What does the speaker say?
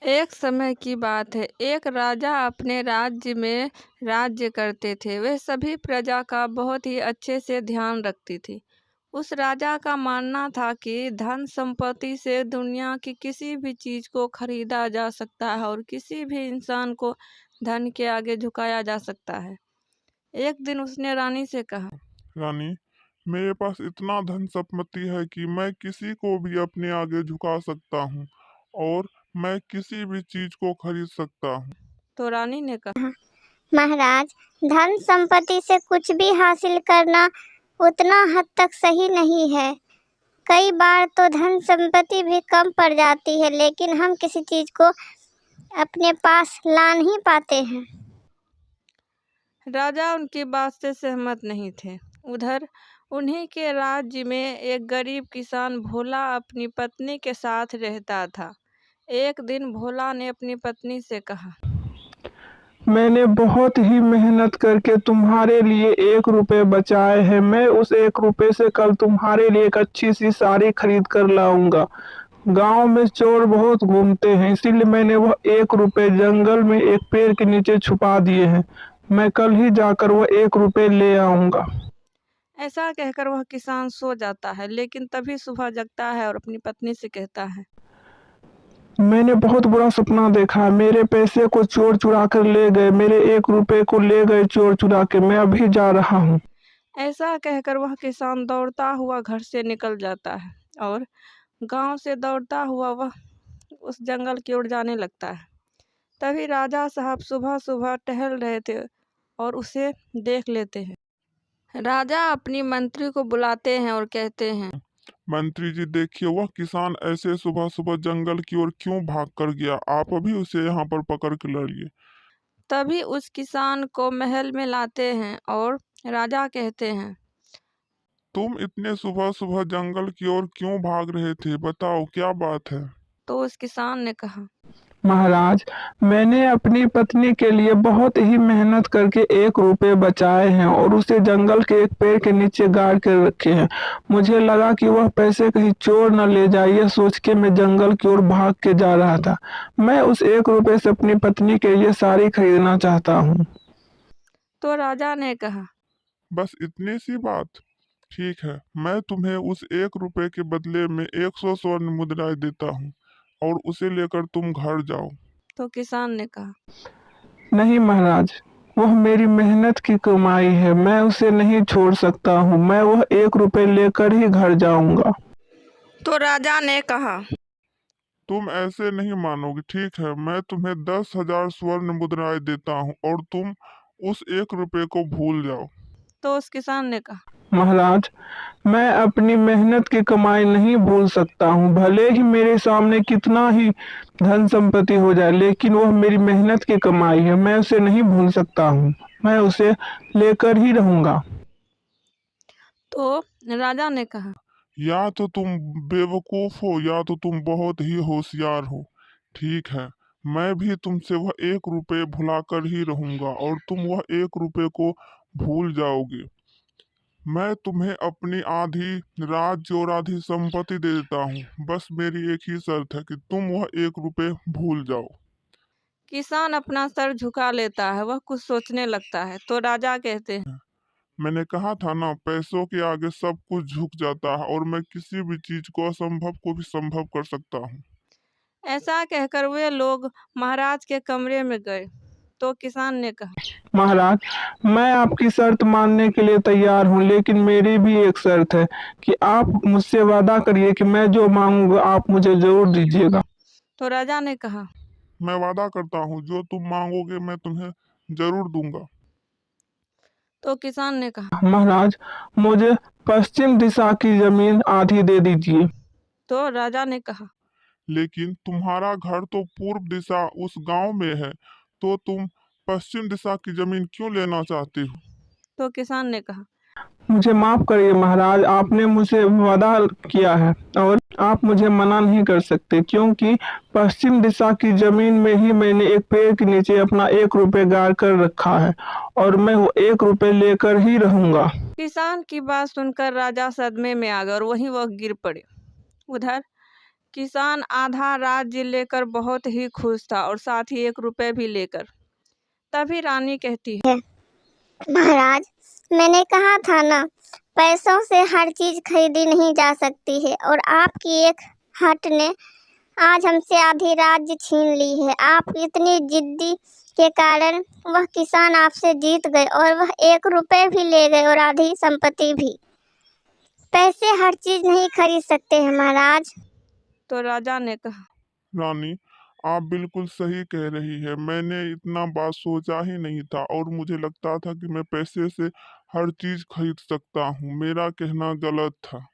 एक समय की बात है। एक राजा अपने राज्य में राज्य करते थे। वे सभी प्रजा का बहुत ही अच्छे से ध्यान रखती थी। उस राजा का मानना था कि धन संपत्ति से दुनिया की किसी भी चीज को खरीदा जा सकता है और किसी भी इंसान को धन के आगे झुकाया जा सकता है। एक दिन उसने रानी से कहा, रानी, मेरे पास इतना धन संपत्ति है कि मैं किसी को भी अपने आगे झुका सकता हूँ और मैं किसी भी चीज को खरीद सकता हूँ। तो रानी ने कहा, महाराज, धन संपत्ति से कुछ भी हासिल करना उतना हद तक सही नहीं है। कई बार तो धन संपत्ति भी कम पड़ जाती है, लेकिन हम किसी चीज को अपने पास ला नहीं पाते हैं। राजा उनकी बात से सहमत नहीं थे। उधर उन्हीं के राज्य में एक गरीब किसान भोला अपनी पत्नी के साथ रहता था। एक दिन भोला ने अपनी पत्नी से कहा, मैंने बहुत ही मेहनत करके तुम्हारे लिए 1 रुपए बचाए हैं। मैं उस 1 रुपए से कल तुम्हारे लिए एक अच्छी सी साड़ी खरीद कर लाऊंगा। गांव में चोर बहुत घूमते हैं, इसीलिए मैंने वह 1 रुपए जंगल में एक पेड़ के नीचे छुपा दिए हैं। मैं कल ही जाकर वह 1 रुपए ले आऊंगा। ऐसा कहकर वह किसान सो जाता है, लेकिन तभी सुबह जगता है और अपनी पत्नी से कहता है, मैंने बहुत बुरा सपना देखा। मेरे पैसे को चोर चुरा कर ले गए। मेरे 1 रुपए को ले गए चोर चुरा के। मैं अभी जा रहा हूँ। ऐसा कहकर वह किसान दौड़ता हुआ घर से निकल जाता है और गांव से दौड़ता हुआ वह उस जंगल की ओर जाने लगता है। तभी राजा साहब सुबह सुबह टहल रहे थे और उसे देख लेते हैं। राजा अपनी मंत्री को बुलाते हैं और कहते हैं, मंत्री जी, देखिए वह किसान ऐसे सुबह सुबह जंगल की ओर क्यों भाग कर गया। आप अभी उसे यहाँ पर पकड़ के लाइए। तभी उस किसान को महल में लाते हैं और राजा कहते हैं, तुम इतने सुबह सुबह जंगल की ओर क्यों भाग रहे थे, बताओ क्या बात है। तो उस किसान ने कहा, महाराज, मैंने अपनी पत्नी के लिए बहुत ही मेहनत करके 1 रुपए बचाए हैं और उसे जंगल के एक पेड़ के नीचे गाड़ कर रखे हैं। मुझे लगा कि वह पैसे कहीं चोर न ले जाए, यह सोच के मैं जंगल की ओर भाग के जा रहा था। मैं उस 1 रुपए से अपनी पत्नी के लिए साड़ी खरीदना चाहता हूँ। तो राजा ने कहा, बस इतनी सी बात। ठीक है, मैं तुम्हें उस 1 रुपए के बदले में 100 स्वर्ण मुद्राएं देता हूँ और उसे लेकर तुम घर जाओ। तो किसान ने कहा, नहीं महाराज, वह मेरी मेहनत की कमाई है। मैं उसे नहीं छोड़ सकता हूँ। मैं वह 1 रुपए लेकर ही घर जाऊंगा। तो राजा ने कहा, तुम ऐसे नहीं मानोगे। ठीक है, मैं तुम्हें 10,000 स्वर्ण मुद्राएं देता हूँ और तुम उस 1 रुपए को भूल जाओ। तो उस किसान ने कहा, महाराज, मैं अपनी मेहनत की कमाई नहीं भूल सकता हूँ। भले ही मेरे सामने कितना ही धन संपत्ति हो जाए, लेकिन वह मेरी मेहनत की कमाई है। मैं उसे नहीं भूल सकता हूँ। मैं उसे लेकर ही रहूंगा। तो राजा ने कहा, या तो तुम बेवकूफ हो या तो तुम बहुत ही होशियार हो। ठीक है, मैं भी तुमसे वह 1 रुपए भुलाकर ही रहूंगा और तुम वह 1 रुपए को भूल जाओगे। मैं तुम्हें अपनी आधी राज्य और आधी संपत्ति दे देता हूँ। बस मेरी एक ही शर्त है कि तुम वह 1 रुपए भूल जाओ। किसान अपना सर झुका लेता है, वह कुछ सोचने लगता है। तो राजा कहते हैं, मैंने कहा था ना, पैसों के आगे सब कुछ झुक जाता है और मैं किसी भी चीज को असंभव को भी संभव कर सकता हूँ। ऐसा कहकर वे लोग महाराज के कमरे में गए। तो किसान ने कहा, महाराज, मैं आपकी शर्त मानने के लिए तैयार हूँ, लेकिन मेरी भी एक शर्त है कि आप मुझसे वादा करिए कि मैं जो मांगूंगा आप मुझे जरूर दीजिएगा। तो राजा ने कहा, मैं वादा करता हूँ, जो तुम मांगोगे मैं तुम्हें जरूर दूंगा। तो किसान ने कहा, महाराज, मुझे पश्चिम दिशा की जमीन आधी दे दीजिए। तो राजा ने कहा, लेकिन तुम्हारा घर तो पूर्व दिशा उस गांव में है, तो तुम पश्चिम दिशा की जमीन क्यों लेना चाहते हो। तो किसान ने कहा, मुझे माफ करिए महाराज, आपने मुझे वादा किया है और आप मुझे मना नहीं कर सकते, क्योंकि पश्चिम दिशा की जमीन में ही मैंने एक पेड़ के नीचे अपना 1 रुपए गाड़ कर रखा है और मैं वो 1 रुपए लेकर ही रहूंगा। किसान की बात सुनकर राजा सदमे में आ गया और वहीं वह गिर पड़े। उधर किसान आधा राज्य लेकर बहुत ही खुश था और साथ ही 1 रुपए भी लेकर। तभी रानी कहती है, महाराज, मैंने कहा था ना, पैसों से हर चीज खरीदी नहीं जा सकती है और आपकी एक हट ने आज हमसे आधी राज्य छीन ली है। आप इतनी जिद्दी के कारण वह किसान आपसे जीत गए और वह 1 रुपए भी ले गए और आधी संपत्ति भी। पैसे हर चीज नहीं खरीद सकते हैं महाराज। तो राजा ने कहा, रानी, आप बिल्कुल सही कह रही है। मैंने इतना बात सोचा ही नहीं था और मुझे लगता था कि मैं पैसे से हर चीज खरीद सकता हूँ। मेरा कहना गलत था।